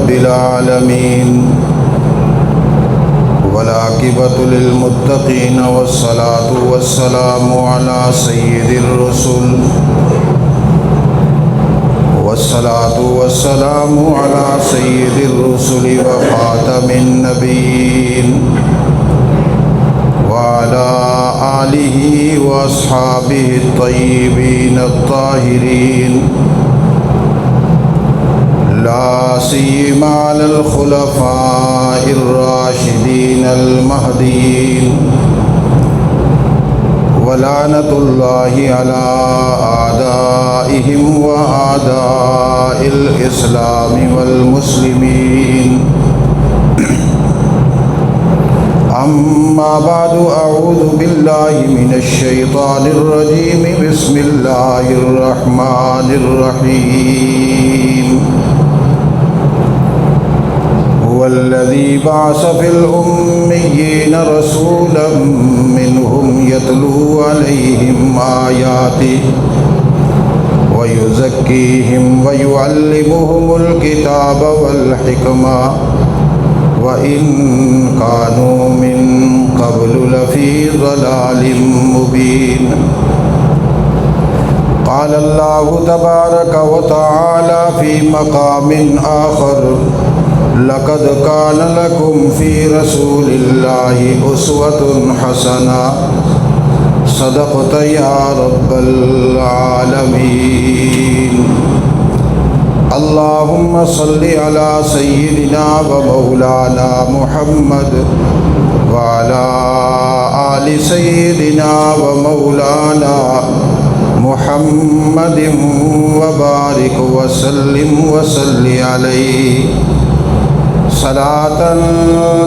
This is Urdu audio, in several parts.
رب العالمين والعاقبة للمتقين والصلاة والسلام على سيد الرسل وخاتم النبيين وعلى آله وأصحابه الطيبين الطاهرين لا سيما على الخلفاء الراشدين المهديين ولعنة الله على أعدائهم وأعداء الإسلام والمسلمين. أما بعد، أعوذ بالله من الشيطان الرجيم. بسم الله الرحمن الرحيم. هو الذي بعث في الأميين رسولا منهم يتلو عليهم آياته ويزكيهم ويعلمهم الكتاب والحكمة وإن كانوا من قبل لفي ضلال مبين. قال الله تبارك وتعالى في مقام آخر: لقد كان لكم في رسول الله أسوة حسنة. صدقت يا رب العالمين. اللهم صل على سيدنا ومولانا محمد وعلى آل سيدنا ومولانا محمد وبارك وسلم وصل عليه صلاة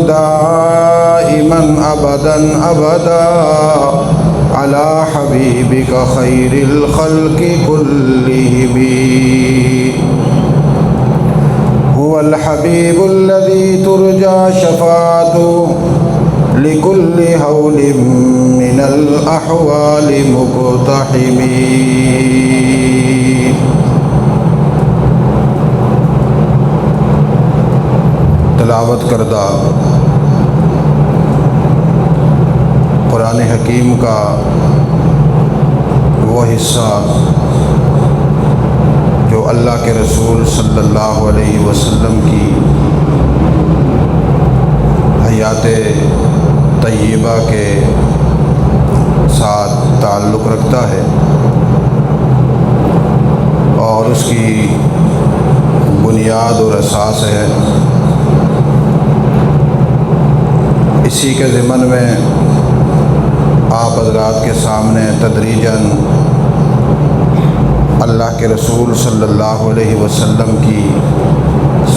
دائما أبدا أبدا على حبيبك خير الخلق كلهم. هو الحبيب الذي ترجى شفاعته لكل هول من الأحوال مقتحم. تلاوت کردہ قرآن حکیم کا وہ حصہ جو اللہ کے رسول صلی اللہ علیہ وسلم کی حیات طیبہ کے ساتھ تعلق رکھتا ہے اور اس کی بنیاد اور اساس ہے، اسی کے ضمن میں آپ حضرات کے سامنے تدریجاً اللہ کے رسول صلی اللہ علیہ وسلم کی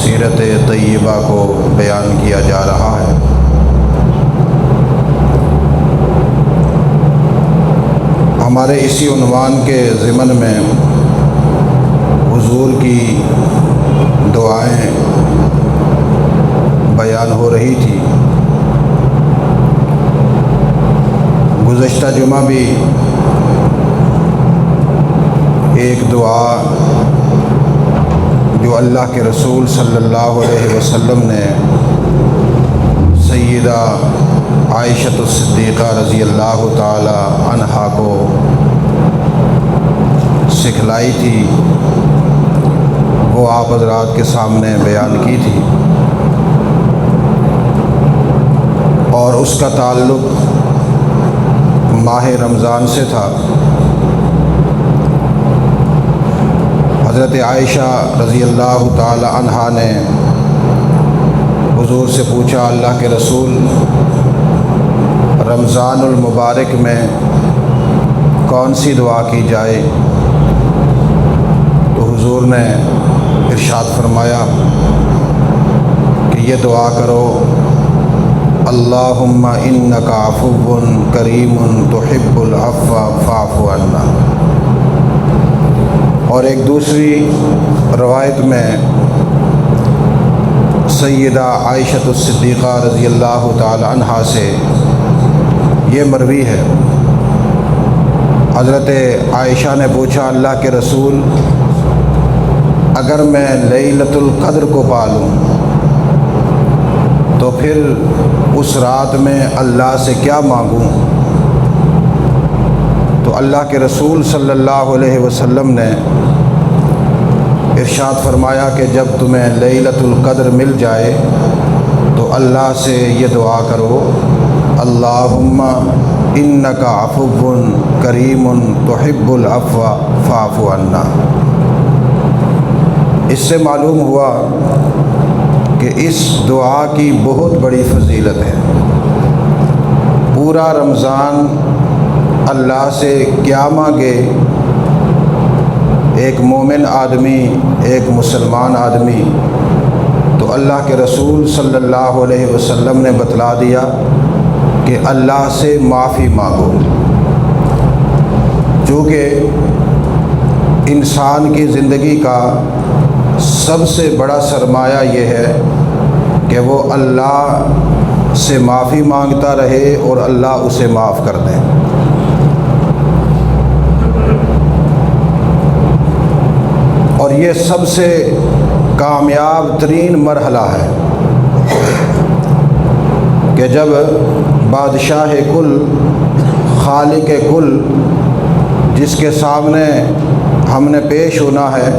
سیرت طیبہ کو بیان کیا جا رہا ہے۔ ہمارے اسی عنوان کے ضمن میں حضور کی دعائیں بیان ہو رہی تھی۔ گزشتہ جمعہ بھی ایک دعا جو اللہ کے رسول صلی اللہ علیہ وسلم نے سیدہ عائشہ الصدیقہ رضی اللہ تعالی عنہا کو سکھلائی تھی، وہ آپ حضرات کے سامنے بیان کی تھی، اور اس کا تعلق ماہ رمضان سے تھا۔ حضرت عائشہ رضی اللہ تعالی عنہا نے حضور سے پوچھا، اللہ کے رسول، رمضان المبارک میں کون سی دعا کی جائے؟ تو حضور نے ارشاد فرمایا کہ یہ دعا کرو: اللہم انک عفو کریم تحب العفو فاعف عنا۔ اور ایک دوسری روایت میں سیدہ عائشہ الصدیقہ رضی اللہ تعالی عنہا سے یہ مروی ہے، حضرت عائشہ نے پوچھا اللہ کے رسول، اگر میں لیلۃ القدر کو پا لوں تو پھر اس رات میں اللہ سے کیا مانگوں؟ تو اللہ کے رسول صلی اللہ علیہ وسلم نے ارشاد فرمایا کہ جب تمہیں لیلۃ القدر مل جائے تو اللہ سے یہ دعا کرو، اللہم انک عفو کریم تحب العفو فاعف عنا۔ اس سے معلوم ہوا کہ اس دعا کی بہت بڑی فضیلت ہے۔ پورا رمضان اللہ سے کیا مانگے ایک مومن آدمی، ایک مسلمان آدمی، تو اللہ کے رسول صلی اللہ علیہ وسلم نے بتلا دیا کہ اللہ سے معافی مانگو، چونکہ انسان کی زندگی کا سب سے بڑا سرمایہ یہ ہے کہ وہ اللہ سے معافی مانگتا رہے اور اللہ اسے معاف کر دے۔ اور یہ سب سے کامیاب ترین مرحلہ ہے کہ جب بادشاہ کل، خالق کل، جس کے سامنے ہم نے پیش ہونا ہے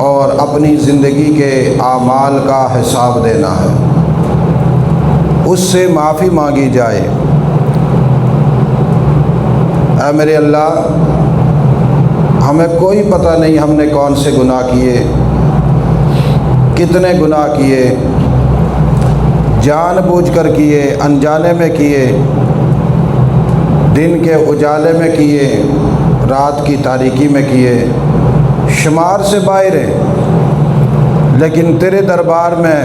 اور اپنی زندگی کے اعمال کا حساب دینا ہے، اس سے معافی مانگی جائے۔ اے میرے اللہ، ہمیں کوئی پتہ نہیں ہم نے کون سے گناہ کیے، کتنے گناہ کیے، جان بوجھ کر کیے، انجانے میں کیے، دن کے اجالے میں کیے، رات کی تاریکی میں کیے، شمار سے باہر ہیں، لیکن تیرے دربار میں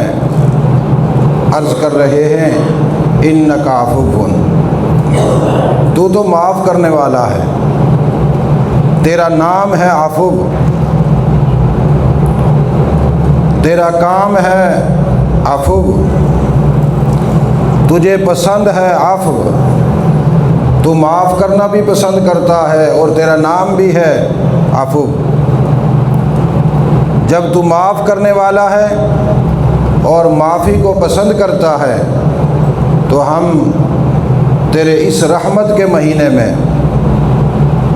عرض کر رہے ہیں انک عفو، تو معاف کرنے والا ہے، تیرا نام ہے عفو، تیرا کام ہے عفو، تجھے پسند ہے عفو، تو معاف کرنا بھی پسند کرتا ہے اور تیرا نام بھی ہے عفو۔ جب تو معاف کرنے والا ہے اور معافی کو پسند کرتا ہے تو ہم تیرے اس رحمت کے مہینے میں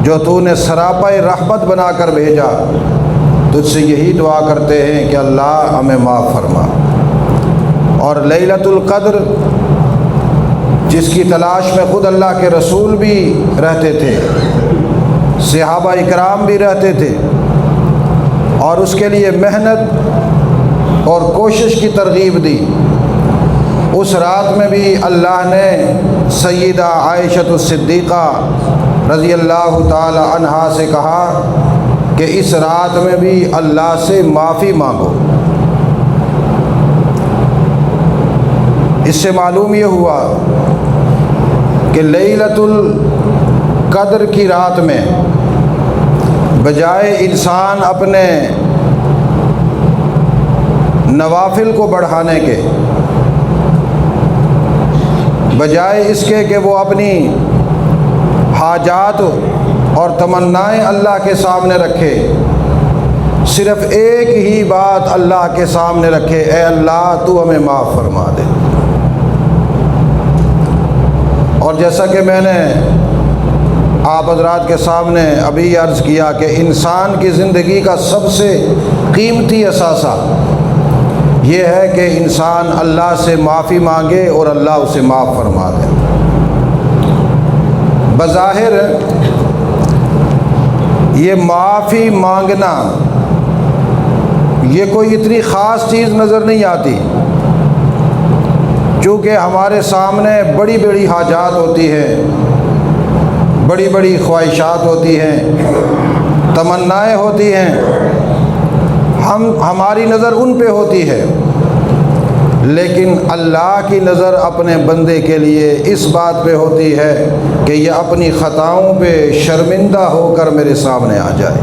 جو تو نے سراپائے رحمت بنا کر بھیجا، تجھ سے یہی دعا کرتے ہیں کہ اللہ ہمیں معاف فرما۔ اور لیلۃ القدر جس کی تلاش میں خود اللہ کے رسول بھی رہتے تھے، صحابہ اکرام بھی رہتے تھے، اور اس کے لیے محنت اور کوشش کی ترغیب دی، اس رات میں بھی اللہ نے سیدہ عائشہ الصدیقہ رضی اللہ تعالی عنہا سے کہا کہ اس رات میں بھی اللہ سے معافی مانگو۔ اس سے معلوم یہ ہوا کہ لیلۃ القدر کی رات میں بجائے انسان اپنے نوافل کو بڑھانے کے، بجائے اس کے کہ وہ اپنی حاجات اور تمنائیں اللہ کے سامنے رکھے، صرف ایک ہی بات اللہ کے سامنے رکھے، اے اللہ تو ہمیں معاف فرما دے۔ اور جیسا کہ میں نے آپ حضرات کے سامنے ابھی عرض کیا کہ انسان کی زندگی کا سب سے قیمتی اثاثہ یہ ہے کہ انسان اللہ سے معافی مانگے اور اللہ اسے معاف فرما دے۔ بظاہر یہ معافی مانگنا یہ کوئی اتنی خاص چیز نظر نہیں آتی، چونکہ ہمارے سامنے بڑی بڑی حاجات ہوتی ہیں، بڑی بڑی خواہشات ہوتی ہیں، تمنائیں ہوتی ہیں، ہماری نظر ان پہ ہوتی ہے، لیکن اللہ کی نظر اپنے بندے کے لیے اس بات پہ ہوتی ہے کہ یہ اپنی خطاؤں پہ شرمندہ ہو کر میرے سامنے آ جائے۔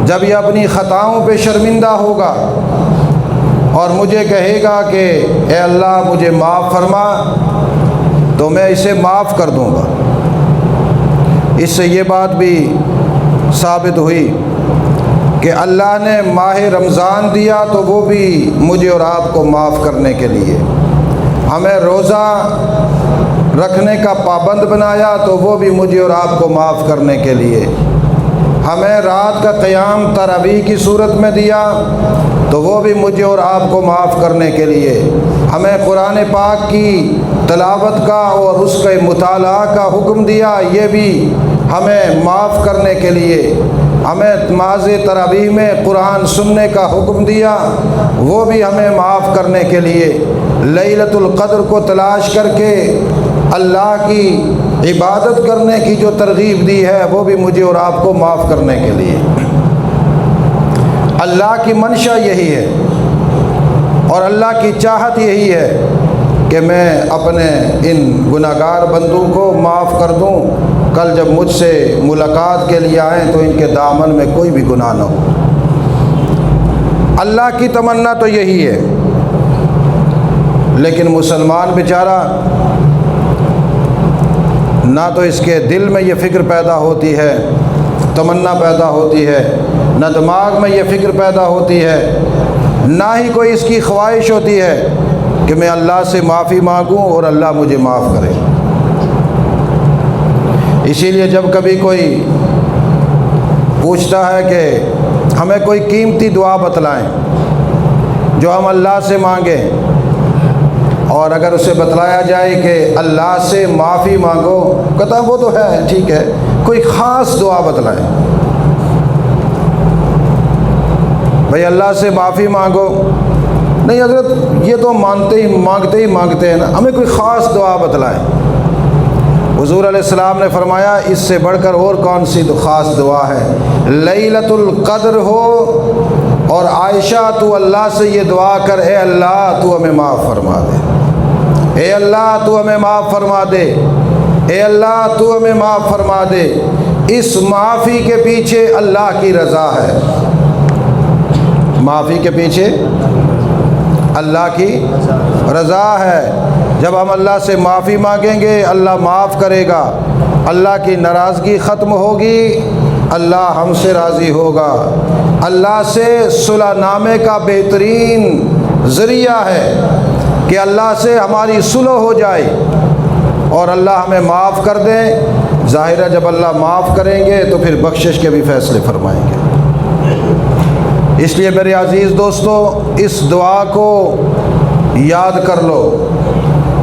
جب یہ اپنی خطاؤں پہ شرمندہ ہوگا اور مجھے کہے گا کہ اے اللہ مجھے معاف فرما، تو میں اسے معاف کر دوں گا۔ اس سے یہ بات بھی ثابت ہوئی کہ اللہ نے ماہ رمضان دیا تو وہ بھی مجھے اور آپ کو معاف کرنے کے لیے، ہمیں روزہ رکھنے کا پابند بنایا تو وہ بھی مجھے اور آپ کو معاف کرنے کے لیے، ہمیں رات کا قیام تراویح کی صورت میں دیا تو وہ بھی مجھے اور آپ کو معاف کرنے کے لیے، ہمیں قرآن پاک کی تلاوت کا اور اس کے مطالعہ کا حکم دیا، یہ بھی ہمیں معاف کرنے کے لیے، ہمیں نماز تراویح میں قرآن سننے کا حکم دیا، وہ بھی ہمیں معاف کرنے کے لیے، لیلۃ القدر کو تلاش کر کے اللہ کی عبادت کرنے کی جو ترغیب دی ہے وہ بھی مجھے اور آپ کو معاف کرنے کے لیے۔ اللہ کی منشا یہی ہے اور اللہ کی چاہت یہی ہے کہ میں اپنے ان گناہگار بندوں کو معاف کر دوں، کل جب مجھ سے ملاقات کے لیے آئیں تو ان کے دامن میں کوئی بھی گناہ نہ ہو۔ اللہ کی تمنا تو یہی ہے، لیکن مسلمان بیچارہ نہ تو اس کے دل میں یہ فکر پیدا ہوتی ہے، تمنا پیدا ہوتی ہے، نہ دماغ میں یہ فکر پیدا ہوتی ہے، نہ ہی کوئی اس کی خواہش ہوتی ہے کہ میں اللہ سے معافی مانگوں اور اللہ مجھے معاف کرے۔ اسی لیے جب کبھی کوئی پوچھتا ہے کہ ہمیں کوئی قیمتی دعا بتلائیں جو ہم اللہ سے مانگیں، اور اگر اسے بتلایا جائے کہ اللہ سے معافی مانگو، کہتا وہ تو ہے ٹھیک ہے، کوئی خاص دعا بتلائیں۔ بھئی اللہ سے معافی مانگو، نہیں حضرت یہ تو مانگتے ہیں نا، ہمیں کوئی خاص دعا بتلائیں۔ حضور علیہ السلام نے فرمایا اس سے بڑھ کر اور کون سی خاص دعا ہے؟ لیلۃ القدر ہو اور عائشہ تو اللہ سے یہ دعا کر، اے اللہ تو ہمیں معاف فرما دے، اے اللہ تو ہمیں معاف فرما دے، اے اللہ تو ہمیں معاف فرما دے۔ اس معافی کے پیچھے اللہ کی رضا ہے، معافی کے پیچھے اللہ کی رضا ہے۔ جب ہم اللہ سے معافی مانگیں گے اللہ معاف کرے گا، اللہ کی ناراضگی ختم ہوگی، اللہ ہم سے راضی ہوگا۔ اللہ سے صلح نامے کا بہترین ذریعہ ہے کہ اللہ سے ہماری صلح ہو جائے اور اللہ ہمیں معاف کر دیں۔ ظاہر ہے جب اللہ معاف کریں گے تو پھر بخشش کے بھی فیصلے فرمائیں گے۔ اس لیے میرے عزیز دوستو، اس دعا کو یاد کر لو،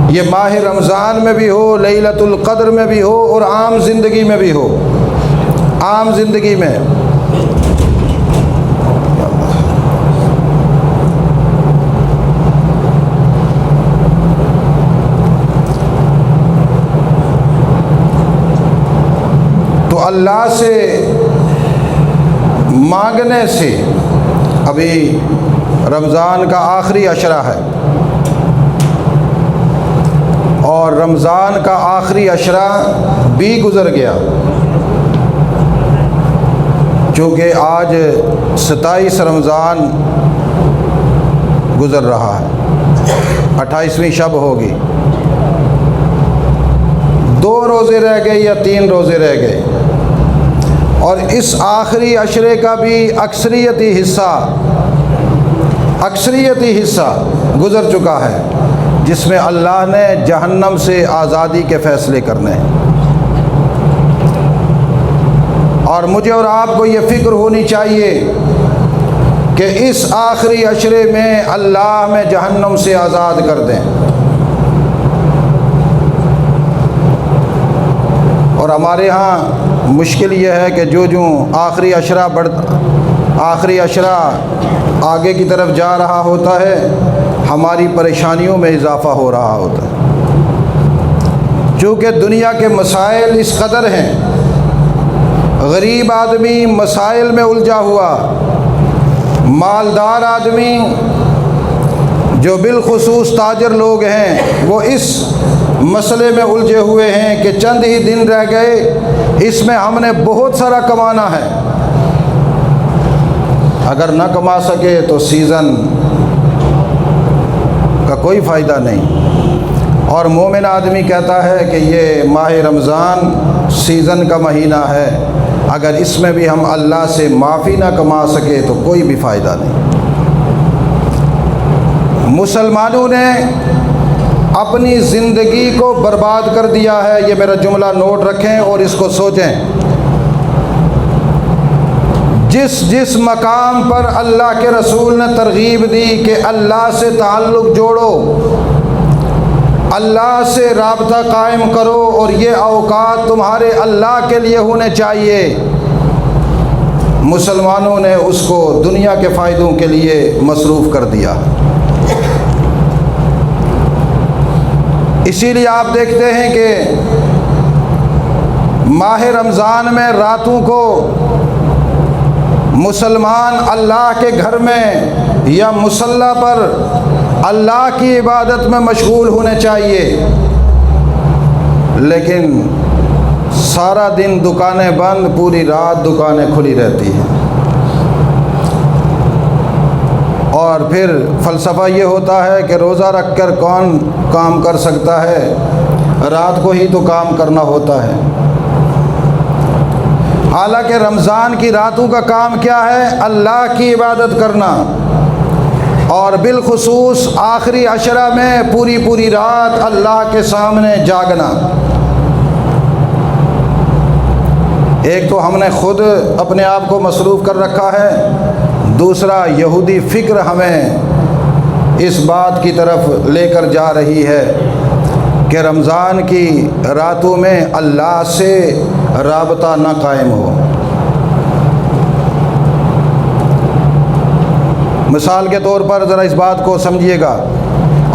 یہ ماہ رمضان میں بھی ہو، لیلۃ القدر میں بھی ہو اور عام زندگی میں بھی ہو، عام زندگی میں۔ تو اللہ سے مانگنے سے، ابھی رمضان کا آخری عشرہ ہے اور رمضان کا آخری عشرہ بھی گزر گیا، چونکہ آج 27 رمضان گزر رہا ہے، 28ویں شب ہوگی، 2 روزے رہ گئے یا 3 روزے رہ گئے، اور اس آخری عشرے کا بھی اکثریتی حصہ گزر چکا ہے، جس میں اللہ نے جہنم سے آزادی کے فیصلے کرنے ہیں۔ اور مجھے اور آپ کو یہ فکر ہونی چاہیے کہ اس آخری عشرے میں اللہ ہمیں جہنم سے آزاد کر دیں۔ اور ہمارے ہاں مشکل یہ ہے کہ جو آخری عشرہ آگے کی طرف جا رہا ہوتا ہے، ہماری پریشانیوں میں اضافہ ہو رہا ہوتا ہے، چونکہ دنیا کے مسائل اس قدر ہیں، غریب آدمی مسائل میں الجھا ہوا، مالدار آدمی جو بالخصوص تاجر لوگ ہیں وہ اس مسئلے میں الجھے ہوئے ہیں کہ چند ہی دن رہ گئے، اس میں ہم نے بہت سارا کمانا ہے، اگر نہ کما سکے تو سیزن کا کوئی فائدہ نہیں۔ اور مومن آدمی کہتا ہے کہ یہ ماہ رمضان سیزن کا مہینہ ہے، اگر اس میں بھی ہم اللہ سے معافی نہ کما سکے تو کوئی بھی فائدہ نہیں۔ مسلمانوں نے اپنی زندگی کو برباد کر دیا ہے، یہ میرا جملہ نوٹ رکھیں اور اس کو سوچیں۔ جس مقام پر اللہ کے رسول نے ترغیب دی کہ اللہ سے تعلق جوڑو، اللہ سے رابطہ قائم کرو اور یہ اوقات تمہارے اللہ کے لیے ہونے چاہیے، مسلمانوں نے اس کو دنیا کے فائدوں کے لیے مصروف کر دیا۔ اسی لیے آپ دیکھتے ہیں کہ ماہ رمضان میں راتوں کو مسلمان اللہ کے گھر میں یا مصلی پر اللہ کی عبادت میں مشغول ہونے چاہیے، لیکن سارا دن دکانیں بند، پوری رات دکانیں کھلی رہتی ہیں۔ اور پھر فلسفہ یہ ہوتا ہے کہ روزہ رکھ کر کون کام کر سکتا ہے، رات کو ہی تو کام کرنا ہوتا ہے۔ حالانکہ رمضان کی راتوں کا کام کیا ہے؟ اللہ کی عبادت کرنا، اور بالخصوص آخری عشرہ میں پوری رات اللہ کے سامنے جاگنا۔ ایک تو ہم نے خود اپنے آپ کو مصروف کر رکھا ہے، دوسرا یہودی فکر ہمیں اس بات کی طرف لے کر جا رہی ہے کہ رمضان کی راتوں میں اللہ سے رابطہ نہ قائم ہو۔ مثال کے طور پر ذرا اس بات کو سمجھیے گا،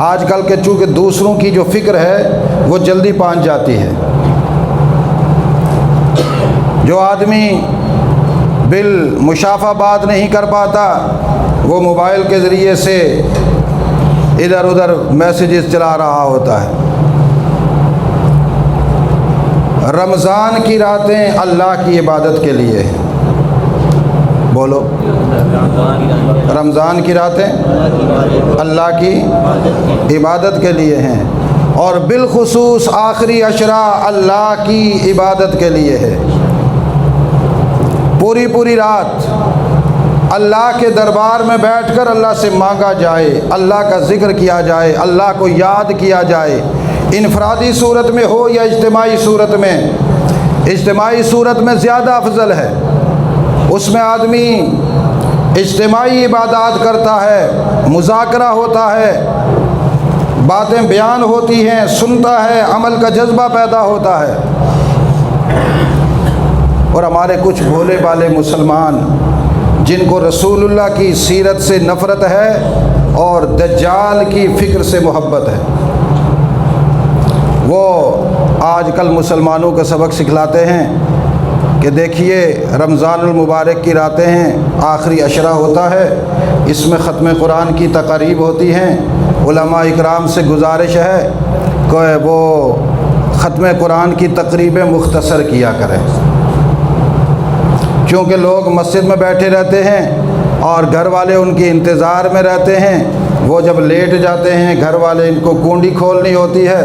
آج کل کے چونکہ دوسروں کی جو فکر ہے وہ جلدی پہنچ جاتی ہے۔ جو آدمی بالمشافہ بات نہیں کر پاتا، وہ موبائل کے ذریعے سے ادھر ادھر میسیجز چلا رہا ہوتا ہے۔ رمضان کی راتیں اللہ کی عبادت کے لیے ہیں، بولو، رمضان کی راتیں اللہ کی عبادت کے لیے ہیں، اور بالخصوص آخری عشرہ اللہ کی عبادت کے لیے ہے۔ پوری رات اللہ کے دربار میں بیٹھ کر اللہ سے مانگا جائے، اللہ کا ذکر کیا جائے، اللہ کو یاد کیا جائے، انفرادی صورت میں ہو یا اجتماعی صورت میں۔ اجتماعی صورت میں زیادہ افضل ہے، اس میں آدمی اجتماعی عبادات کرتا ہے، مذاکرہ ہوتا ہے، باتیں بیان ہوتی ہیں، سنتا ہے، عمل کا جذبہ پیدا ہوتا ہے۔ اور ہمارے کچھ بھولے بالے مسلمان جن کو رسول اللہ کی سیرت سے نفرت ہے اور دجال کی فکر سے محبت ہے، وہ آج کل مسلمانوں کو سبق سکھلاتے ہیں کہ دیکھیے رمضان المبارک کی راتیں ہیں، آخری عشرہ ہوتا ہے، اس میں ختم قرآن کی تقاریب ہوتی ہیں، علماء اکرام سے گزارش ہے کہ وہ ختم قرآن کی تقریبیں مختصر کیا کریں، کیونکہ لوگ مسجد میں بیٹھے رہتے ہیں اور گھر والے ان کے انتظار میں رہتے ہیں، وہ جب لیٹ جاتے ہیں گھر والے ان کو کنڈی کھولنی ہوتی ہے،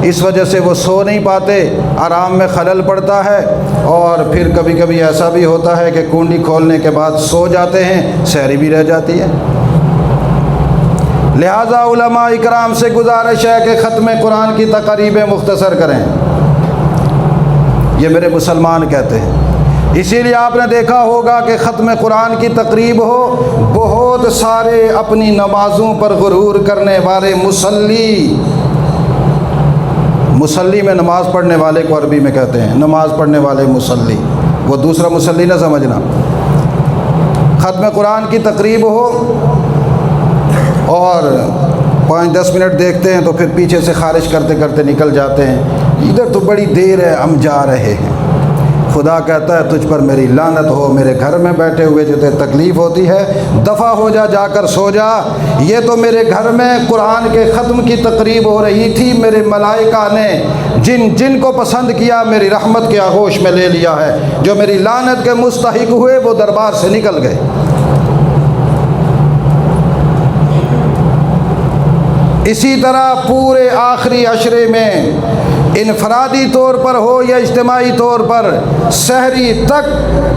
اس وجہ سے وہ سو نہیں پاتے، آرام میں خلل پڑتا ہے، اور پھر کبھی کبھی ایسا بھی ہوتا ہے کہ کنڈی کھولنے کے بعد سو جاتے ہیں، سحری بھی رہ جاتی ہے۔ لہٰذا علماء اکرام سے گزارش ہے کہ ختم قرآن کی تقریبیں مختصر کریں، یہ میرے مسلمان کہتے ہیں۔ اسی لیے آپ نے دیکھا ہوگا کہ ختم قرآن کی تقریب ہو، بہت سارے اپنی نمازوں پر غرور کرنے والے مصلی میں نماز پڑھنے والے کو عربی میں کہتے ہیں، نماز پڑھنے والے مصلی، وہ دوسرا مصلی نہ سمجھنا۔ ختم قرآن کی تقریب ہو اور 5-10 منٹ دیکھتے ہیں تو پھر پیچھے سے خارج کرتے کرتے نکل جاتے ہیں، ادھر تو بڑی دیر ہے، ہم جا رہے ہیں۔ خدا کہتا ہے تجھ پر میری لعنت ہو، میرے گھر میں بیٹھے ہوئے جو تجھے تکلیف ہوتی ہے، دفع ہو جا، جا کر سو جا۔ یہ تو میرے گھر میں قرآن کے ختم کی تقریب ہو رہی تھی، میرے ملائکہ نے جن کو پسند کیا میری رحمت کے آغوش میں لے لیا ہے، جو میری لعنت کے مستحق ہوئے وہ دربار سے نکل گئے۔ اسی طرح پورے آخری عشرے میں انفرادی طور پر ہو یا اجتماعی طور پر سحری تک،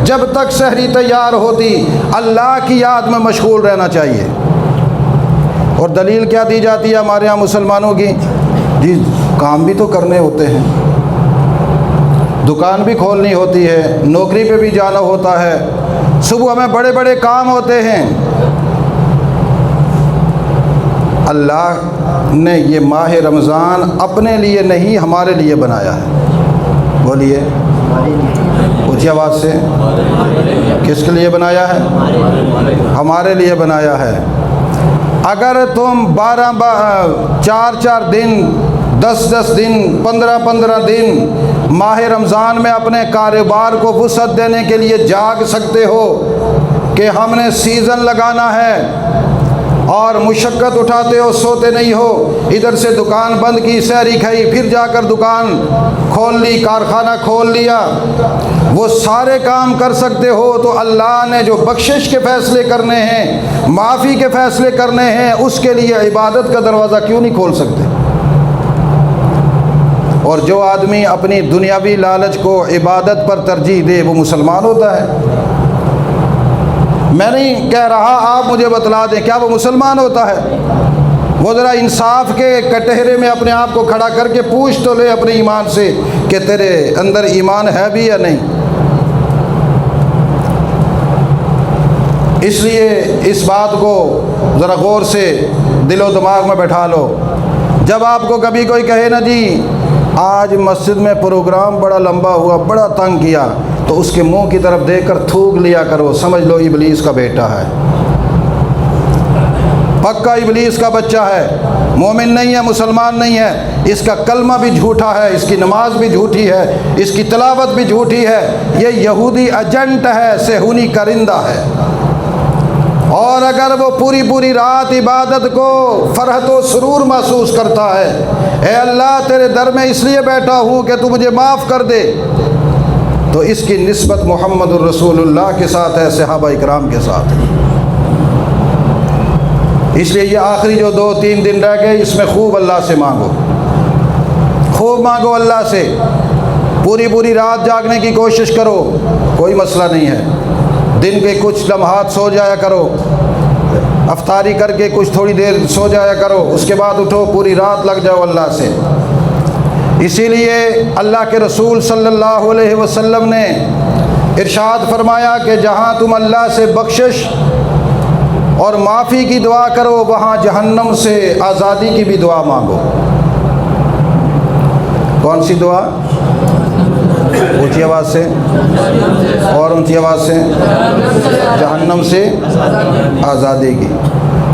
جب تک سحری تیار ہوتی اللہ کی یاد میں مشغول رہنا چاہیے۔ اور دلیل کیا دی جاتی ہے ہمارے یہاں مسلمانوں کی؟ جی کام بھی تو کرنے ہوتے ہیں، دکان بھی کھولنی ہوتی ہے، نوکری پہ بھی جانا ہوتا ہے، صبح میں بڑے بڑے کام ہوتے ہیں۔ اللہ نے یہ ماہ رمضان اپنے لیے نہیں ہمارے لیے بنایا ہے۔ بولیے اونچی آواز سے، کس کے لیے بنایا ہے؟ ہمارے لیے بنایا ہے۔ اگر تم 4 دن 10 دن 15 دن ماہ رمضان میں اپنے کاروبار کو وسعت دینے کے لیے جاگ سکتے ہو کہ ہم نے سیزن لگانا ہے اور مشقت اٹھاتے ہو، سوتے نہیں ہو، ادھر سے دکان بند کی، سحری کھائی، پھر جا کر دکان کھول لی، کارخانہ کھول لیا، وہ سارے کام کر سکتے ہو، تو اللہ نے جو بخشش کے فیصلے کرنے ہیں، معافی کے فیصلے کرنے ہیں، اس کے لیے عبادت کا دروازہ کیوں نہیں کھول سکتے؟ اور جو آدمی اپنی دنیاوی لالچ کو عبادت پر ترجیح دے وہ مسلمان ہوتا ہے۔ میں نہیں کہہ رہا، آپ مجھے بتلا دیں کیا وہ مسلمان ہوتا ہے؟ وہ ذرا انصاف کے کٹہرے میں اپنے آپ کو کھڑا کر کے پوچھ تو لے اپنے ایمان سے کہ تیرے اندر ایمان ہے بھی یا نہیں۔ اس لیے اس بات کو ذرا غور سے دل و دماغ میں بیٹھا لو۔ جب آپ کو کبھی کوئی کہے نا جی آج مسجد میں پروگرام بڑا لمبا ہوا، بڑا تنگ کیا، تو اس کے منہ کی طرف دیکھ کر تھوک لیا کرو، سمجھ لو ابلیس کا بیٹا ہے، پکا ابلیس کا بچہ ہے، مومن نہیں ہے، مسلمان نہیں ہے، اس کا کلمہ بھی جھوٹا ہے، اس کی نماز بھی جھوٹی ہے، اس کی تلاوت بھی جھوٹی ہے، یہ یہودی ایجنٹ ہے، صہیونی کرندہ ہے۔ اور اگر وہ پوری رات عبادت کو فرحت و سرور محسوس کرتا ہے، اے اللہ تیرے در میں اس لیے بیٹھا ہوں کہ تو مجھے معاف کر دے، تو اس کی نسبت محمد الرسول اللہ کے ساتھ ہے، صحابہ اکرام کے ساتھ۔ اس لیے یہ آخری جو 2-3 دن رہ گئے، اس میں خوب اللہ سے مانگو، خوب مانگو اللہ سے، پوری رات جاگنے کی کوشش کرو، کوئی مسئلہ نہیں ہے، دن کے کچھ لمحات سو جایا کرو، افطاری کر کے کچھ تھوڑی دیر سو جایا کرو، اس کے بعد اٹھو، پوری رات لگ جاؤ اللہ سے۔ اسی لیے اللہ کے رسول صلی اللہ علیہ وسلم نے ارشاد فرمایا کہ جہاں تم اللہ سے بخشش اور معافی کی دعا کرو، وہاں جہنم سے آزادی کی بھی دعا مانگو۔ کون سی دعا؟ اونچی آواز سے اور اونچی آواز سے، جہنم سے آزادی کی۔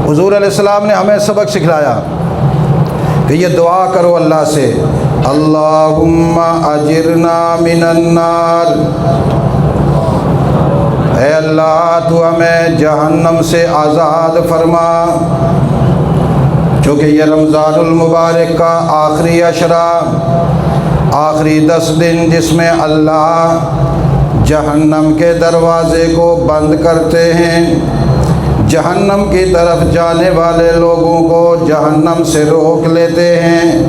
حضور علیہ السلام نے ہمیں سبق سکھلایا کہ یہ دعا کرو اللہ سے، اللہم اجرنا من النار، اے اللہ تو ہمیں جہنم سے آزاد فرما۔ چونکہ یہ رمضان المبارک کا آخری عشرہ، آخری 10 دن جس میں اللہ جہنم کے دروازے کو بند کرتے ہیں، جہنم کی طرف جانے والے لوگوں کو جہنم سے روک لیتے ہیں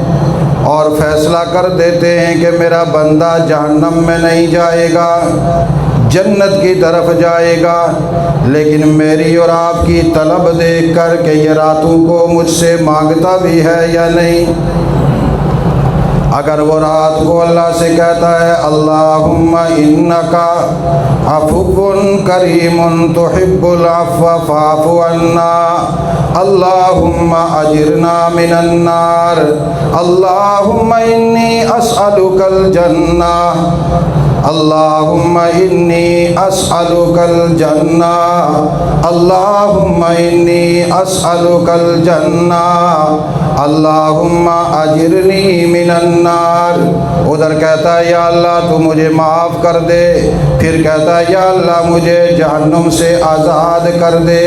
اور فیصلہ کر دیتے ہیں کہ میرا بندہ جہنم میں نہیں جائے گا، جنت کی طرف جائے گا۔ لیکن میری اور آپ کی طلب دیکھ کر کہ یہ راتوں کو مجھ سے مانگتا بھی ہے یا نہیں، اگر وہ رات کو اللہ سے کہتا ہے اللہم انکا عفو کریم تحب العفو فاعف عنا، اللہم اجرنا من النار، اللہم انی اسألک الجنہ، اللہم انی اسألک الجنہ، اللہم انی اسألک الجنہ، اللہم اجرنی من النار۔ ادھر کہتا ہے یا اللہ تو مجھے معاف کر دے، پھر کہتا ہے یا اللہ مجھے جہنم سے آزاد کر دے،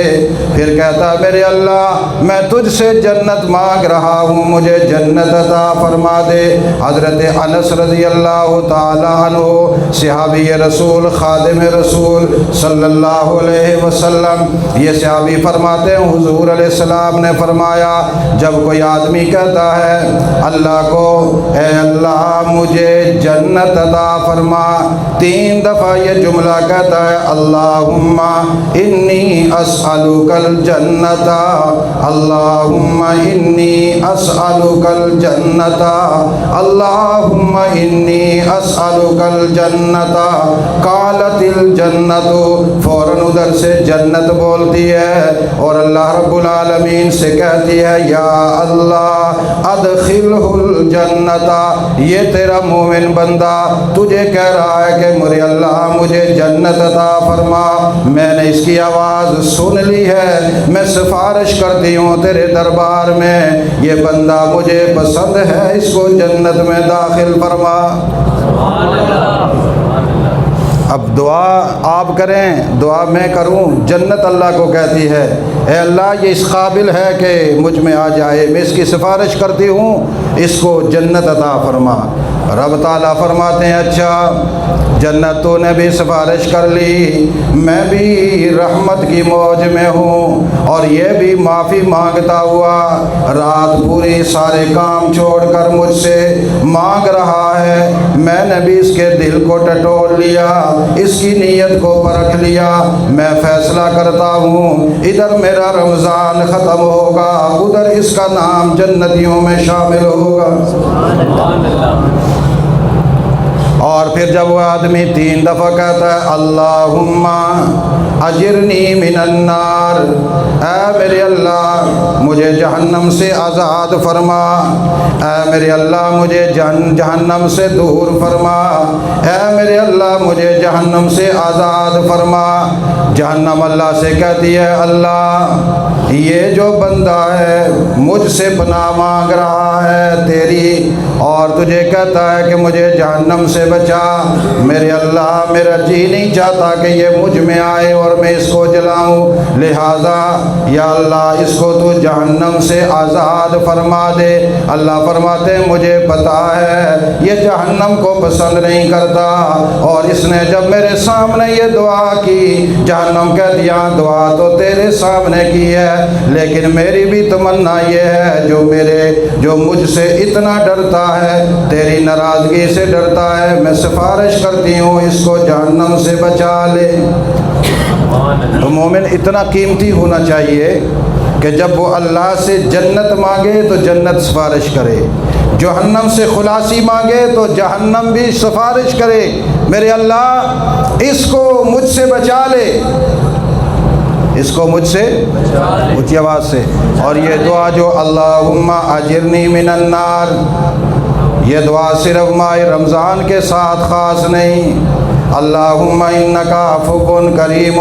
پھر کہتا ہے میرے اللہ میں تجھ سے جنت مانگ رہا ہوں، مجھے جنت عطا فرما دے۔ حضرت انس رضی اللہ تعالی عنہ صحابی رسول، خادم رسول صلی اللہ علیہ وسلم، یہ صحابی فرماتے ہیں حضور علیہ السلام نے فرمایا جب کوئی آدمی کہتا ہے اللہ کو اے اللہ مجھے جنت عطا فرما، 3 دفعہ یہ جملہ کہتا ہے اللہم انی اسألک الجنت، اللہم انی اسألک الجنت، اللہم انی اسألک الجنت۔ قالت الجنت، فوراً ادھر سے جنت بولتی ہے اور اللہ رب العالمین سے کہتی ہے یا اللہ ادخلہ الجنت، یہ تیرا مومن بندہ تجھے کہہ رہا ہے کہ میرے اللہ مجھے جنت عطا فرما، میں نے اس کی آواز سن لی ہے، میں سفارش کرتی ہوں تیرے دربار میں، یہ بندہ مجھے پسند ہے، اس کو جنت میں داخل فرما۔ اب دعا آپ کریں، دعا میں کروں، جنت اللہ کو کہتی ہے اے اللہ یہ اس قابل ہے کہ مجھ میں آ جائے، میں اس کی سفارش کرتی ہوں، اس کو جنت عطا فرما۔ رب تعالیٰ فرماتے ہیں اچھا جنت تو نے بھی سفارش کر لی، میں بھی رحمت کی موج میں ہوں، اور یہ بھی معافی مانگتا ہوا رات پوری سارے کام چھوڑ کر مجھ سے مانگ رہا ہے، میں نے بھی اس کے دل کو ٹٹول لیا، اس کی نیت کو پرکھ لیا، میں فیصلہ کرتا ہوں ادھر میرا رمضان ختم ہوگا، ادھر اس کا نام جنتیوں میں شامل ہوگا۔ اور پھر جب وہ آدمی 3 دفعہ کہتا ہے اللہم اجرنی من النار، اے میرے اللہ مجھے جہنم سے آزاد فرما، اے میرے اللہ مجھے جہنم سے دور فرما، اے میرے اللہ مجھے جہنم سے آزاد فرما۔ جہنم اللہ سے کہتی ہے اللہ یہ جو بندہ ہے مجھ سے پناہ مانگ رہا ہے تیری، اور تجھے کہتا ہے کہ مجھے جہنم سے بچا، میرے اللہ میرا جی نہیں چاہتا کہ یہ مجھ میں آئے اور میں اس کو جلاؤں، لہٰذا یا اللہ اس کو تو جہنم سے آزاد فرما دے۔ اللہ فرماتے ہیں مجھے پتا ہے یہ جہنم کو پسند نہیں کرتا، اور اس نے جب میرے سامنے یہ دعا کی، جہنم کہہ دیا دعا تو تیرے سامنے کی ہے، لیکن میری بھی تمنا یہ ہے جو مجھ سے اتنا ڈرتا ہے، تیری ناراضگی سے ڈرتا ہے، میں سفارش کرتی ہوں اس کو جہنم سے بچا لے۔ تو مومن اتنا قیمتی ہونا چاہیے کہ جب وہ اللہ سے جنت مانگے تو جنت سفارش کرے، جہنم سے خلاصی مانگے تو جہنم بھی سفارش کرے، میرے اللہ اس کو مجھ سے بچا لے، اس کو مجھ سے اونچی آواز سے۔ اور یہ دعا جو اللہم اجرنی من النار، یہ دعا صرف ماہ رمضان کے ساتھ خاص نہیں، اللہم انکا عفو کریم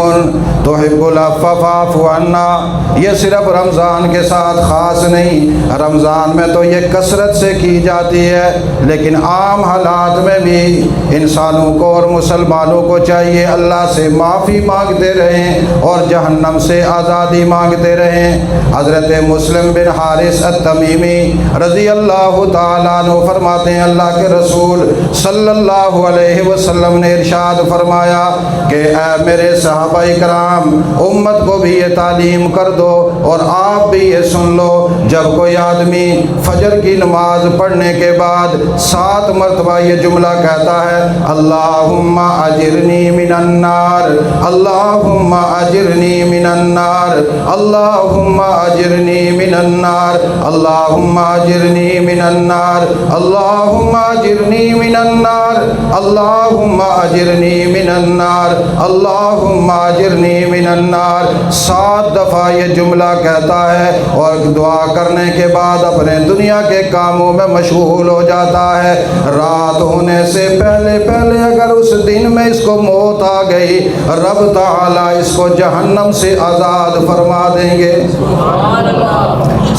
تحب العفو فاعف عنا، یہ صرف رمضان کے ساتھ خاص نہیں، رمضان میں تو یہ کثرت سے کی جاتی ہے، لیکن عام حالات میں بھی انسانوں کو اور مسلمانوں کو چاہیے اللہ سے معافی مانگتے رہیں اور جہنم سے آزادی مانگتے رہیں۔ حضرت مسلم بن حارث التمیمی رضی اللہ تعالیٰ عنہ فرماتے ہیں اللہ کے رسول صلی اللہ علیہ وسلم نے ارشاد فرمایا کہ اے میرے صحابہ کرام امت کو بھی یہ تعلیم کر دو اور آپ بھی یہ سن لو، جب کوئی آدمی فجر کی نماز پڑھنے کے بعد 7 مرتبہ یہ جملہ کہتا ہے اللہم اجرنی من النار، اللہم اجرنی من النار، اللہم اجرنی من النار، اللہم اجرنی من النار، اللہم اجرنی من النار، اللہم اجرنی من النار، اللہم اجرنی من النار، 7 دفعہ یہ جملہ کہتا ہے اور دعا کرنے کے بعد اپنے دنیا کے کاموں میں مشغول ہو جاتا ہے۔ رات ہونے سے پہلے اگر اس دن میں اس کو موت آ گئی، رب تعالیٰ اس کو جہنم سے آزاد فرما دیں گے۔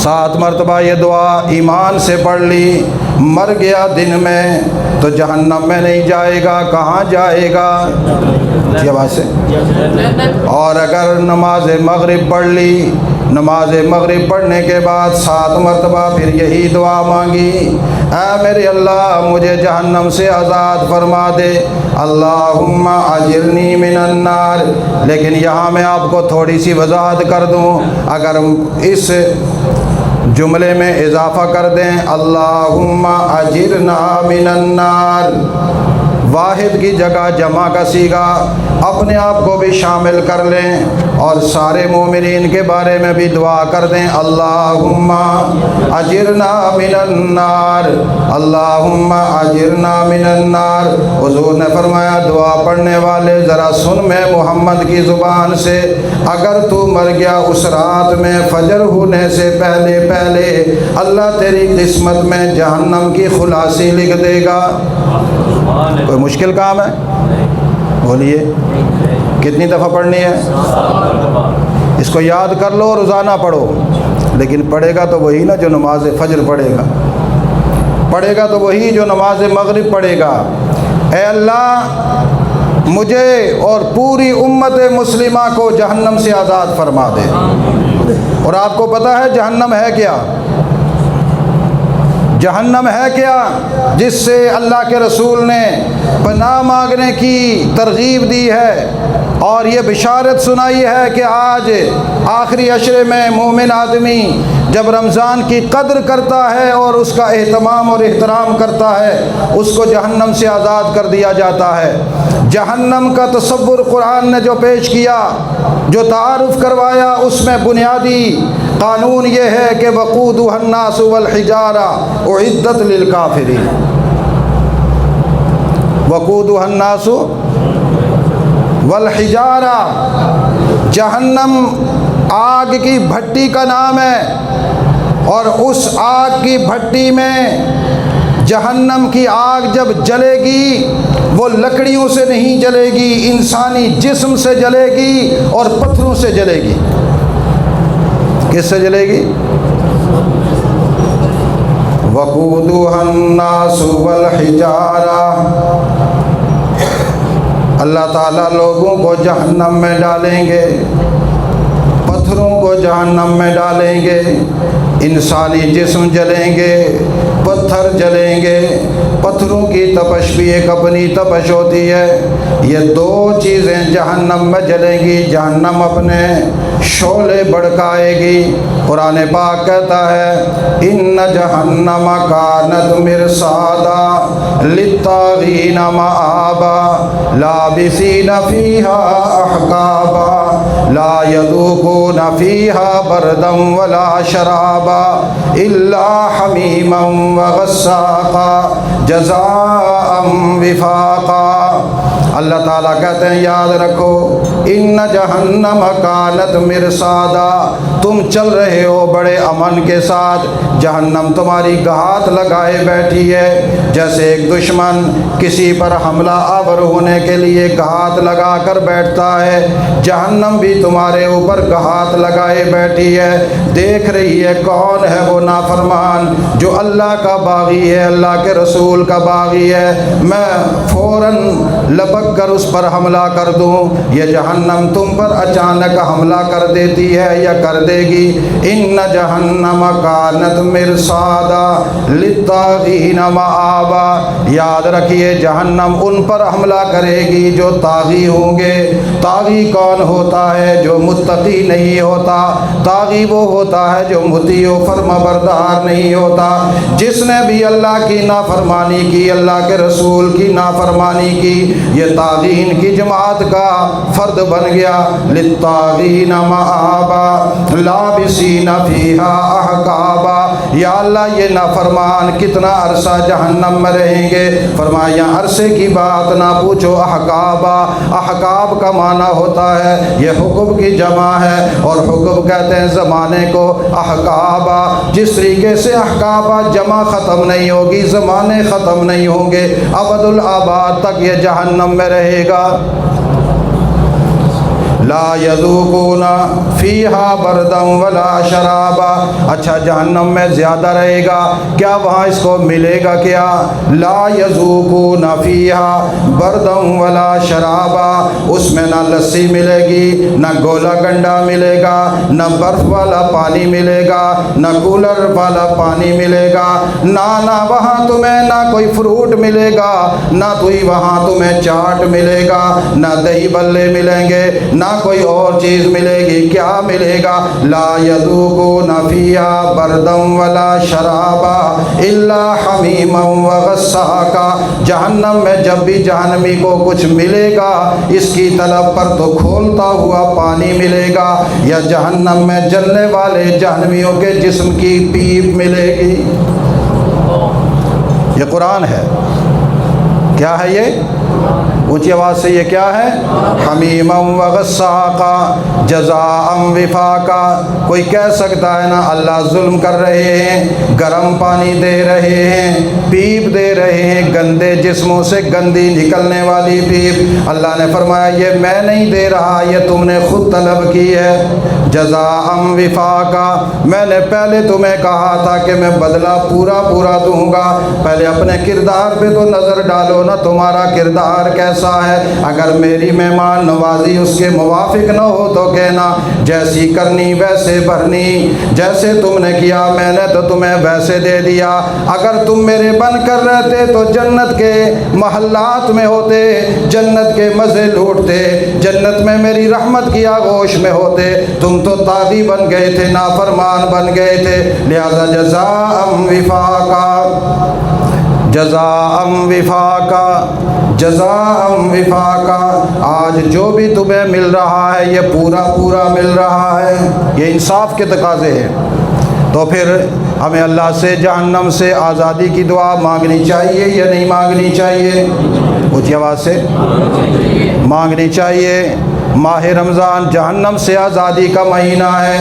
7 مرتبہ یہ دعا ایمان سے پڑھ لی، مر گیا دن میں تو جہنم میں نہیں جائے گا، کہاں جائے گا؟ یہ بات سے۔ اور اگر نماز مغرب پڑھ لی، نماز مغرب پڑھنے کے بعد 7 مرتبہ پھر یہی دعا مانگی اے میرے اللہ مجھے جہنم سے آزاد فرما دے، اللہم اجرنی من النار۔ لیکن یہاں میں آپ کو تھوڑی سی وضاحت کر دوں، اگر اس جملے میں اضافہ کر دیں اللہم اجرنا من النار، واحد کی جگہ جمع کا صیغہ، اپنے آپ کو بھی شامل کر لیں اور سارے مومنین کے بارے میں بھی دعا کر دیں اللہم اجرنا من النار، اللہم اجرنا من النار۔ حضور نے فرمایا دعا پڑھنے والے ذرا سن میں محمد کی زبان سے، اگر تو مر گیا اس رات میں فجر ہونے سے پہلے اللہ تیری قسمت میں جہنم کی خلاصی لکھ دے گا۔ کوئی مشکل کام ہے؟ بولیے کتنی دفعہ پڑھنی ہے؟ اس کو یاد کر لو، روزانہ پڑھو، لیکن پڑھے گا تو وہی نا جو نماز فجر پڑھے گا، پڑھے گا تو وہی جو نماز مغرب پڑھے گا۔ اے اللہ مجھے اور پوری امت مسلمہ کو جہنم سے آزاد فرما دے۔ اور آپ کو پتہ ہے جہنم ہے کیا؟ جہنم ہے کیا؟ جس سے اللہ کے رسول نے پناہ مانگنے کی ترغیب دی ہے اور یہ بشارت سنائی ہے کہ آج آخری عشرے میں مومن آدمی جب رمضان کی قدر کرتا ہے اور اس کا اہتمام اور احترام کرتا ہے، اس کو جہنم سے آزاد کر دیا جاتا ہے۔ جہنم کا تصور قرآن نے جو پیش کیا، جو تعارف کروایا، اس میں بنیادی قانون یہ ہے کہ وقودها الناس والحجارہ اعدت للکافرین۔ وقودها الناس والحجارہ، جہنم آگ کی بھٹی کا نام ہے، اور اس آگ کی بھٹی میں جہنم کی آگ جب جلے گی وہ لکڑیوں سے نہیں جلے گی، انسانی جسم سے جلے گی اور پتھروں سے جلے گی۔ کس سے جلے گی؟ وقودها الناس والحجارہ۔ اللہ تعالیٰ لوگوں کو جہنم میں ڈالیں گے، پتھروں کو جہنم میں ڈالیں گے، انسانی جسم جلیں گے، پتھر جلیں گے۔ پتھروں کی تپش بھی ایک اپنی تپش ہوتی ہے، یہ دو چیزیں جہنم میں جلیں گی۔ جہنم اپنے شعلے بڑکائے گی۔ قرآن پاک کہتا ہے ان جہنم کانت مرصادا للطاغین مآبا لابثین فیہا احقابا لا یذوقون فیہا بردا ولا شرابا الا حمیما وغساقا جزاء وفاقا۔ اللہ تعالیٰ کہتے ہیں یاد رکھو ان جہنم کانت مرصادا، تم چل رہے ہو بڑے امن کے ساتھ، جہنم تمہاری گھات لگائے بیٹھی ہے۔ جیسے ایک دشمن کسی پر حملہ آور ہونے کے لیے گھات لگا کر بیٹھتا ہے، جہنم بھی تمہارے اوپر گھات لگائے بیٹھی ہے، دیکھ رہی ہے کون ہے وہ نافرمان جو اللہ کا باغی ہے، اللہ کے رسول کا باغی ہے، میں فوراً لپک کر اس پر حملہ کر دوں۔ یہ جہنم تم پر اچانک حملہ کر دیتی ہے یا کر دے گی۔ ان جہنم کانت مرصادا للطاغین مآبا، یاد رکھیے جہنم ان پر حملہ کرے گی جو طاغی ہوں گے۔ طاغی کون ہوتا ہے؟ جو متقی نہیں ہوتا۔ طاغی وہ ہوتا ہے جو مطیع و فرما بردار نہیں ہوتا۔ جس نے بھی اللہ کی نافرمانی کی، اللہ کے رسول کی نافرمانی کی، یہ طاغین کی جماعت کا فرد بن گیا۔ للطاغین مآبا لابثین فیہا احقابا، یا اللہ یہ نافرمان کتنا عرصہ جہنم میں رہیں گے؟ فرمایا عرصے کی بات نہ پوچھو، احقابا، احقاب کا معنی ہوتا ہے یہ حقب کی جمع ہے، اور حقب کہتے ہیں زمانے کو۔ احقابا، جس طریقے سے احقابا جمع ختم نہیں ہوگی، زمانے ختم نہیں ہوں گے، ابد الآباد تک یہ جہنم میں رہے گا۔ لا یذوقون فیہا بردا ولا شرابا، اچھا جہنم میں زیادہ رہے گا، کیا وہاں اس کو ملے گا کیا؟ لا یذوقون فیہا بردا ولا شرابا، اس میں نہ لسی ملے گی، نہ گولا گنڈا ملے گا، نہ برف والا پانی ملے گا، نہ کولر والا پانی ملے گا، نہ وہاں تمہیں نہ کوئی فروٹ ملے گا، نہ وہاں تمہیں چاٹ ملے گا، نہ دہی بلے ملیں گے، نہ کوئی اور چیز ملے گی۔ کیا ملے گا؟ لا یذوقون فیہا بردم ولا شرابا الا حمیما وغساقا۔ جہنم میں جب بھی جہنمی کو کچھ ملے گا اس کی طلب پر تو کھولتا ہوا پانی ملے گا، یا جہنم میں جلنے والے جہنمیوں کے جسم کی پیپ ملے گی۔ یہ قرآن ہے۔ کیا ہے یہ؟ اونچی آواز سے یہ کیا ہے؟ حمیما وغساقا جزاء وفاقا۔ کوئی کہہ سکتا ہے نا اللہ ظلم کر رہے ہیں، گرم پانی دے رہے ہیں، پیپ دے رہے ہیں، گندے جسموں سے گندی نکلنے والی پیپ۔ اللہ نے فرمایا یہ میں نہیں دے رہا، یہ تم نے خود طلب کی ہے۔ جزاء وفاقا، میں نے پہلے تمہیں کہا تھا کہ میں بدلہ پورا پورا دوں گا، پہلے اپنے کردار پہ تو نظر ڈالو نا، تمہارا کردار کیسا ہے؟ اگر میری مہمان نوازی اس کے موافق نہ ہو تو کہنا جیسی کرنی ویسے بھرنی، جیسے تم نے کیا میں نے تو تمہیں ویسے دے دیا۔ اگر تم میرے بن کر رہتے تو جنت کے محلات میں ہوتے، جنت کے مزے لوٹتے، جنت میں میری رحمت کی آغوش میں ہوتے، تم تو طاغی بن گئے تھے، نافرمان بن گئے تھے۔ لہذا جزاء وفاقا، جزاء وفاقا، جزاء وفاقا۔ آج جو بھی تمہیں مل رہا ہے یہ پورا پورا مل رہا ہے، یہ انصاف کے تقاضے ہیں۔ تو پھر ہمیں اللہ سے جہنم سے آزادی کی دعا مانگنی چاہیے یا نہیں مانگنی چاہیے؟ اونچی آواز سے مانگنی چاہیے۔ ماہ رمضان جہنم سے آزادی کا مہینہ ہے،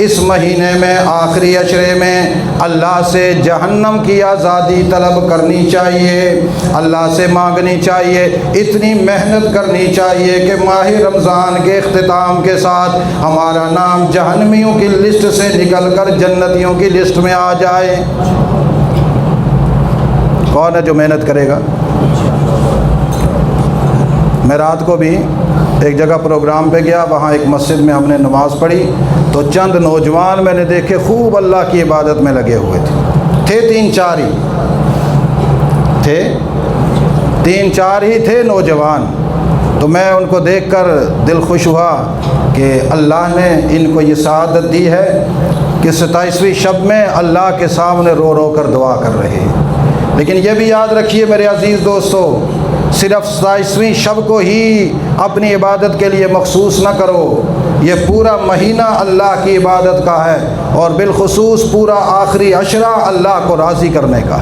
اس مہینے میں آخری عشرے میں اللہ سے جہنم کی آزادی طلب کرنی چاہیے، اللہ سے مانگنی چاہیے، اتنی محنت کرنی چاہیے کہ ماہ رمضان کے اختتام کے ساتھ ہمارا نام جہنمیوں کی لسٹ سے نکل کر جنتیوں کی لسٹ میں آ جائے۔ کون ہے جو محنت کرے گا؟ میں رات کو بھی ایک جگہ پروگرام پہ گیا، وہاں ایک مسجد میں ہم نے نماز پڑھی تو چند نوجوان میں نے دیکھے خوب اللہ کی عبادت میں لگے ہوئے تھے تین چار ہی تھے نوجوان۔ تو میں ان کو دیکھ کر دل خوش ہوا کہ اللہ نے ان کو یہ سعادت دی ہے کہ 27ویں شب میں اللہ کے سامنے رو رو کر دعا کر رہے ہیں۔ لیکن یہ بھی یاد رکھیے میرے عزیز دوستو، صرف 27ویں شب کو ہی اپنی عبادت کے لیے مخصوص نہ کرو، یہ پورا مہینہ اللہ کی عبادت کا ہے، اور بالخصوص پورا آخری عشرہ اللہ کو راضی کرنے کا۔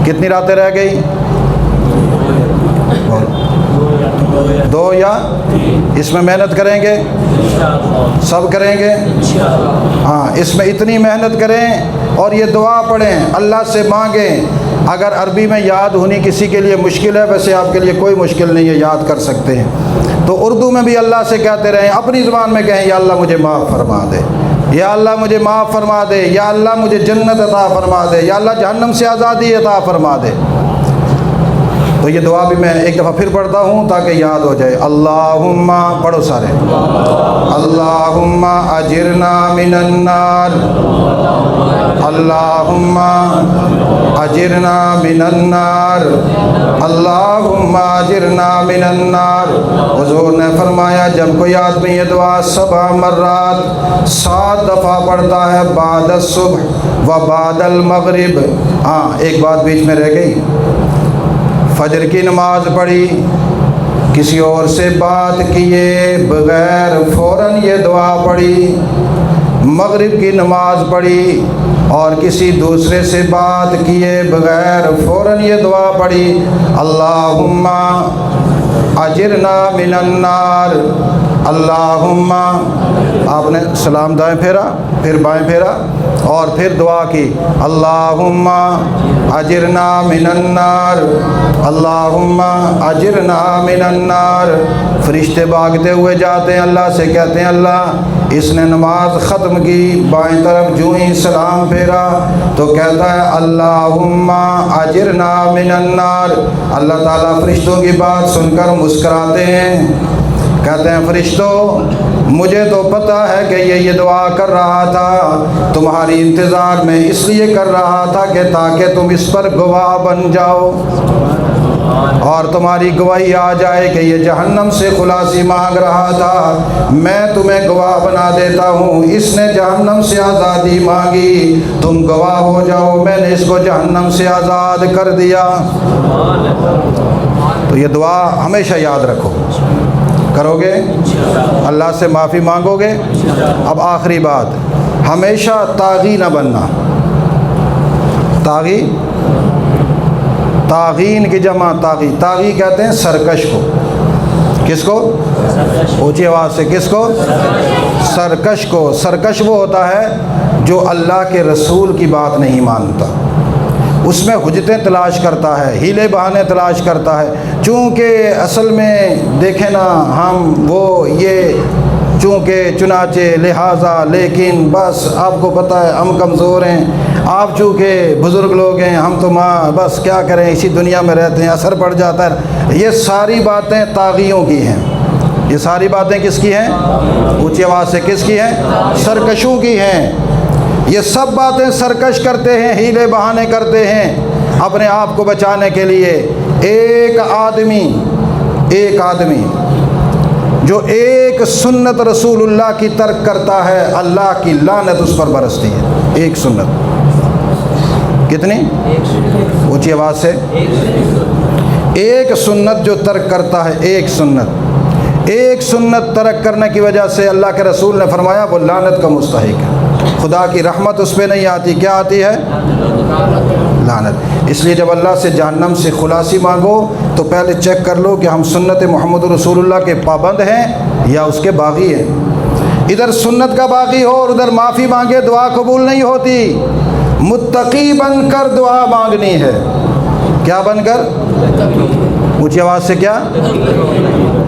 کتنی راتیں رہ گئی؟ 2 یا اس میں محنت کریں گے؟ سب کریں گے؟ ہاں، اس میں اتنی محنت کریں اور یہ دعا پڑھیں، اللہ سے مانگیں۔ اگر عربی میں یاد ہونی کسی کے لیے مشکل ہے، ویسے آپ کے لیے کوئی مشکل نہیں ہے، یاد کر سکتے ہیں، تو اردو میں بھی اللہ سے کہتے رہیں، اپنی زبان میں کہیں یا اللہ مجھے معاف فرما دے، یا اللہ مجھے معاف فرما دے، یا اللہ مجھے جنت عطا فرما دے، یا اللہ جہنم سے آزادی عطا فرما دے۔ تو یہ دعا بھی میں ایک دفعہ پھر پڑھتا ہوں تاکہ یاد ہو جائے۔ اللہم، پڑھو سارے، اللہم اجرنا من النار، اللہم اجرنا من النار، اللہم اجرنا من النار۔ حضور نے فرمایا جب کوئی آدمی یہ دعا 7 مرات 7 دفعہ پڑھتا ہے بعد الصبح و بعد المغرب، ہاں ایک بات بیچ میں رہ گئی، فجر کی نماز پڑھی، کسی اور سے بات کیے بغیر فوراً یہ دعا پڑھی، مغرب کی نماز پڑھی اور کسی دوسرے سے بات کیے بغیر فوراً یہ دعا پڑھی، اللہم اجرنا من النار، اللہم، آپ نے سلام دائیں پھیرا، پھر بائیں پھیرا اور پھر دعا کی، اللہم اجرنا من النار، اللہم اجرنا من النار۔ فرشتے بھاگتے ہوئے جاتے ہیں اللہ سے، کہتے ہیں اللہ اس نے نماز ختم کی، بائیں طرف جو ہی سلام پھیرا تو کہتا ہے اللہم اجرنا من النار۔ اللہ تعالیٰ فرشتوں کی بات سن کر مسکراتے ہیں، کہتے ہیں فرشتوں مجھے تو پتہ ہے کہ یہ دعا کر رہا تھا تمہاری انتظار میں اس لیے کر رہا تھا کہ تاکہ تم اس پر گواہ بن جاؤ اور تمہاری گواہی آ جائے کہ یہ جہنم سے خلاصی مانگ رہا تھا، میں تمہیں گواہ بنا دیتا ہوں، اس نے جہنم سے آزادی مانگی، تم گواہ ہو جاؤ میں نے اس کو جہنم سے آزاد کر دیا۔ تو یہ دعا ہمیشہ یاد رکھو، کرو گے اللہ سے معافی مانگو گے۔ اب آخری بات، ہمیشہ طاغی نہ بننا۔ طاغی، طاغین کی جمع طاغی، طاغی کہتے ہیں سرکش کو۔ کس کو؟ اونچی آواز سے، کس کو؟ سرکش کو۔ سرکش وہ ہوتا ہے جو اللہ کے رسول کی بات نہیں مانتا، اس میں حجتیں تلاش کرتا ہے، ہیلے بہانے تلاش کرتا ہے، چونکہ اصل میں دیکھیں نا ہم وہ یہ چونکہ چنانچہ لہٰذا لیکن بس آپ کو پتہ ہے ہم کمزور ہیں، آپ چونکہ بزرگ لوگ ہیں، ہم تو ماں بس کیا کریں اسی دنیا میں رہتے ہیں، اثر پڑ جاتا ہے۔ یہ ساری باتیں طاغیوں کی ہیں۔ یہ ساری باتیں کس کی ہیں؟ اونچی آواز سے، کس کی ہیں؟ سرکشوں کی ہیں۔ یہ سب باتیں سرکش کرتے ہیں، ہیلے بہانے کرتے ہیں اپنے آپ کو بچانے کے لیے۔ ایک آدمی جو ایک سنت رسول اللہ کی ترک کرتا ہے، اللہ کی لعنت اس پر برستی ہے۔ ایک سنت، کتنی؟ اونچی آواز سے، ایک سنت جو ترک کرتا ہے، ایک سنت ترک کرنے کی وجہ سے اللہ کے رسول نے فرمایا وہ لعنت کا مستحق ہے، خدا کی رحمت اس پہ نہیں آتی۔ کیا آتی ہے؟ لعنت۔ اس لیے جب اللہ سے جہنم سے خلاصی مانگو تو پہلے چیک کر لو کہ ہم سنت محمد رسول اللہ کے پابند ہیں یا اس کے باغی ہیں۔ ادھر سنت کا باغی ہو اور ادھر معافی مانگے، دعا قبول نہیں ہوتی۔ متقی بن کر دعا مانگنی ہے۔ کیا بن کر؟ اونچی آواز سے، کیا؟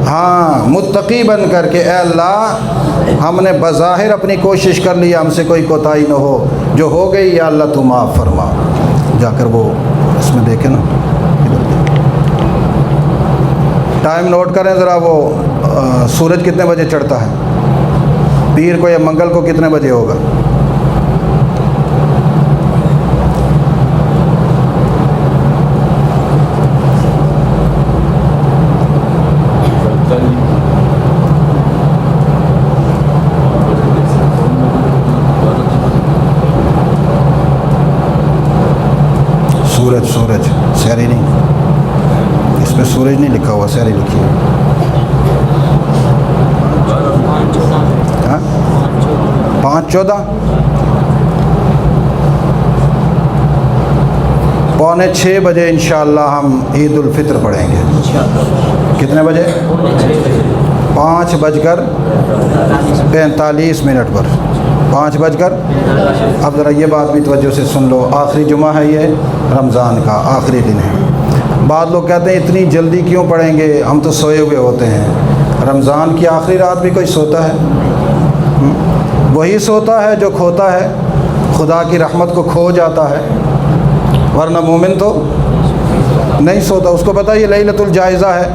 ہاں، متقی بن کر کے اے اللہ ہم نے بظاہر اپنی کوشش کر لی، ہم سے کوئی کوتاہی نہ ہو، جو ہو گئی یا اللہ تو معاف فرما۔ جا کر وہ اس میں دیکھیں نا، ٹائم نوٹ کریں ذرا، وہ سورج کتنے بجے چڑھتا ہے، پیر کو یا منگل کو کتنے بجے ہوگا؟ سورج سحری نہیں، اس میں سورج نہیں لکھا ہوا، سحری لکھی ہے۔ ہاں 5:14، 5:45 بجے انشاءاللہ ہم عید الفطر پڑھیں گے۔ کتنے بجے؟ 5:45 پر، 5:00۔ اب ذرا یہ بات بھی توجہ سے سن لو، آخری جمعہ ہے، یہ رمضان کا آخری دن ہے۔ بعض لوگ کہتے ہیں اتنی جلدی کیوں پڑھیں گے، ہم تو سوئے ہوئے ہوتے ہیں۔ رمضان کی آخری رات بھی کوئی سوتا ہے؟ وہی سوتا ہے جو کھوتا ہے، خدا کی رحمت کو کھو جاتا ہے، ورنہ مومن تو نہیں سوتا، اس کو پتہ یہ لیلۃ الجائزہ ہے،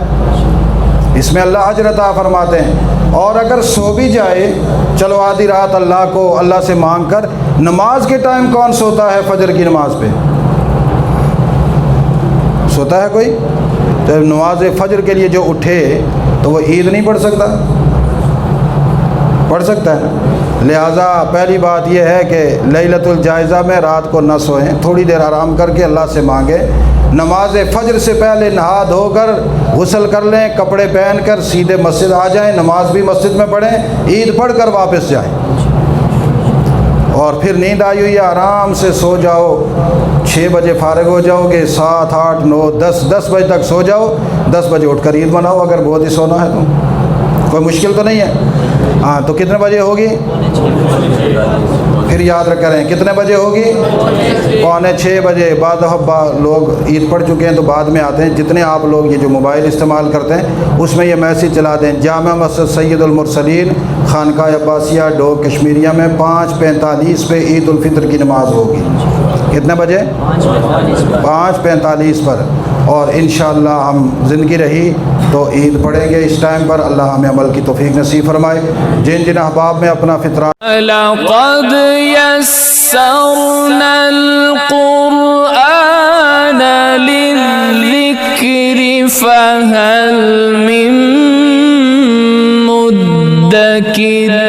اس میں اللہ اجر عطا فرماتے ہیں۔ اور اگر سو بھی جائے، چلو آدھی رات اللہ سے مانگ کر، نماز کے ٹائم کون سوتا ہے؟ فجر کی نماز پہ سوتا ہے کوئی؟ جب نماز فجر کے لیے جو اٹھے تو وہ عید نہیں پڑھ سکتا؟ پڑھ سکتا ہے نا۔ لہٰذا پہلی بات یہ ہے کہ لیلۃ الجائزہ میں رات کو نہ سوئیں، تھوڑی دیر آرام کر کے اللہ سے مانگیں۔ نماز فجر سے پہلے نہا دھو کر غسل کر لیں، کپڑے پہن کر سیدھے مسجد آ جائیں، نماز بھی مسجد میں پڑھیں، عید پڑھ کر واپس جائیں، اور پھر نیند آئی ہوئی آرام سے سو جاؤ۔ 6 بجے فارغ ہو جاؤ گے، 7، 8، 9، 10 بجے تک سو جاؤ، 10 بجے اٹھ کر عید مناؤ اگر بہت ہی سونا ہے تو، کوئی مشکل تو نہیں ہے۔ ہاں تو کتنے بجے ہوگی؟ پھر یاد کریں کتنے بجے ہوگی؟ 5:45 بجے۔ بعد لوگ عید پڑھ چکے ہیں تو بعد میں آتے ہیں، جتنے آپ لوگ یہ جو موبائل استعمال کرتے ہیں اس میں یہ میسیج چلا دیں، جامع مسجد سید المرسلین خانقاہ عباسیہ ڈوک کشمیریہ میں 5:45 پہ عید الفطر کی نماز ہوگی۔ کتنے بجے؟ 5:45 پر۔ اور انشاءاللہ ہم زندگی رہی تو تو عید پڑھیں گے اس ٹائم پر۔ اللہ ہمیں عمل کی توفیق نصیب فرمائے۔ جن جن احباب میں اپنا فطرہ لقد يسرنا القرآن للذكر فهل من مدكر